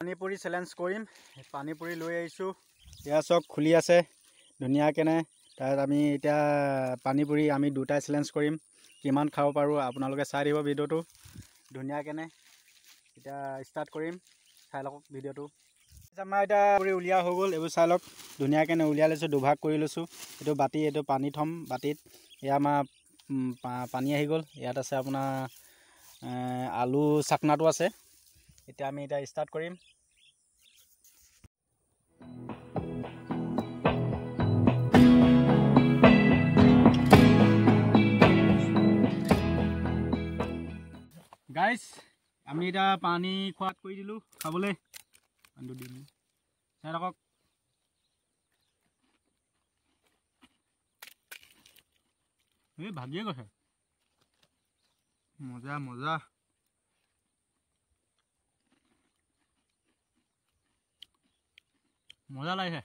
Panipuri challenge কৰিম। পানীপুৰি লৈ আহিছোঁ। এয়া চক খুলি আছে ধুনীয়াকেনে। তাত আমি এতিয়া পানীপুৰি আমি দুটাই চেলেঞ্জ কৰিম, কিমান খাব পাৰোঁ। আপোনালোকে চাই দিব ভিডিঅ'টো ধুনীয়াকেনে। এতিয়া ষ্টাৰ্ট কৰিম, চাই লওক ভিডিঅ'টো। আমাৰ এতিয়া পুৰি উলিওৱা হৈ গ'ল। এইবোৰ চাই লওক ধুনীয়াকেনে উলিয়াই লৈছোঁ, দুভাগ কৰি লৈছোঁ। এইটো বাতি, এইটো পানী থ'ম বাতিত। এয়া আমাৰ পানী আহি গ'ল। ইয়াত আছে আপোনাৰ আলু চাকনাটো আছে। এতিয়া আমি ষ্টাৰ্ট কৰিম। গাইজ আমি এতিয়া পানী খোৱাত কৰি দিলোঁ খাবলৈ। পানীটো দি দিলোঁ, চাই থাকক। এই ভাগিয়ে গৈছে, মজা মজা। মজা লাগিছে।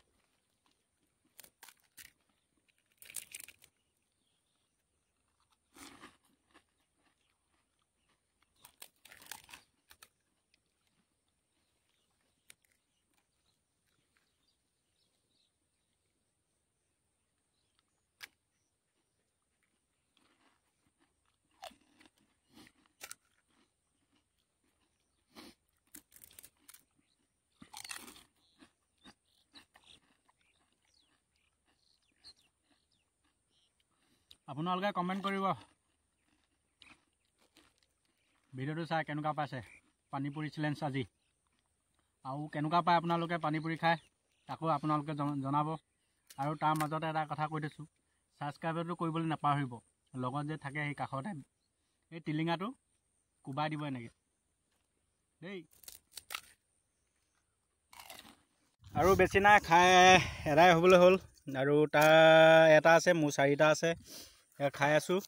আপোনালোকে কমেণ্ট কৰিব ভিডিঅ'টো চাই কেনেকুৱা পাইছে পানীপুৰি চেলেঞ্জ আজি, আৰু কেনেকুৱা পায় আপোনালোকে পানীপুৰি খাই তাকো আপোনালোকে জনাব। আৰু তাৰ মাজতে এটা কথা কৈ দিছোঁ, ছাবস্ক্ৰাইবটো কৰিবলৈ নাপাহৰিব। লগত যে থাকে সেই কাষতে এই টিলিঙাটো কোবাই দিব এনেকৈ দেই। আৰু বেছি নাই, খাই এদাই হ'বলৈ হ'ল। আৰু তাৰ এটা আছে, মোৰ 4টা আছে। খাই আছোঁ,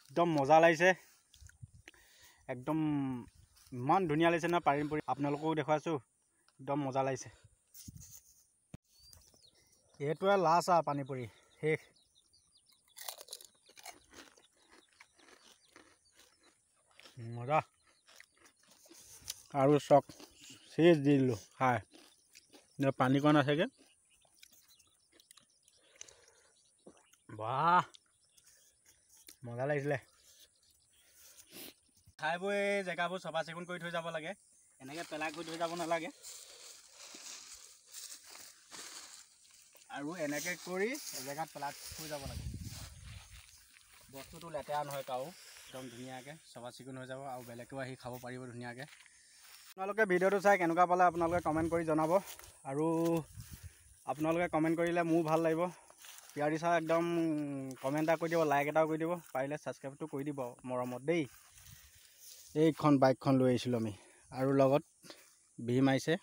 একদম মজা লাগিছে। একদম ইমান ধুনীয়া লাগিছে নহয় পানীপুৰি, আপোনালোকেও দেখুৱাইছোঁ, একদম মজা লাগিছে। এইটোৱে লাষ্ট আৰু পানীপুৰি শেষ। মজা। আৰু চক চেজ দি দিলোঁ খাই। পানীকণ আছেগৈ। বাহ মজা লাগিছিলে। খাই বৈ জেগাবোৰ চাফা চিকুণ কৰি থৈ যাব লাগে, এনেকৈ পেলাই কৰি থৈ যাব নালাগে। আৰু এনেকৈ কৰি জেগাত পেলাই থৈ যাব লাগে, বস্তুটো লেতেৰা নহয় কাৰো। একদম ধুনীয়াকৈ চাফা চিকুণ হৈ যাব, আৰু বেলেগেও আহি খাব পাৰিব ধুনীয়াকৈ। আপোনালোকে ভিডিঅ'টো চাই কেনেকুৱা পালে আপোনালোকে কমেণ্ট কৰি জনাব। আৰু আপোনালোকে কমেণ্ট কৰিলে মোৰ ভাল লাগিব। পিয়াৰি চাই একদম কমেণ্ট এটা কৰি দিব, লাইক এটাও কৰি দিব, পাৰিলে ছাবস্ক্ৰাইবটো কৰি দিব মৰমত দেই। এইখন বাইকখন লৈ আহিছিলোঁ আমি, আৰু লগত ভি মাৰিছে।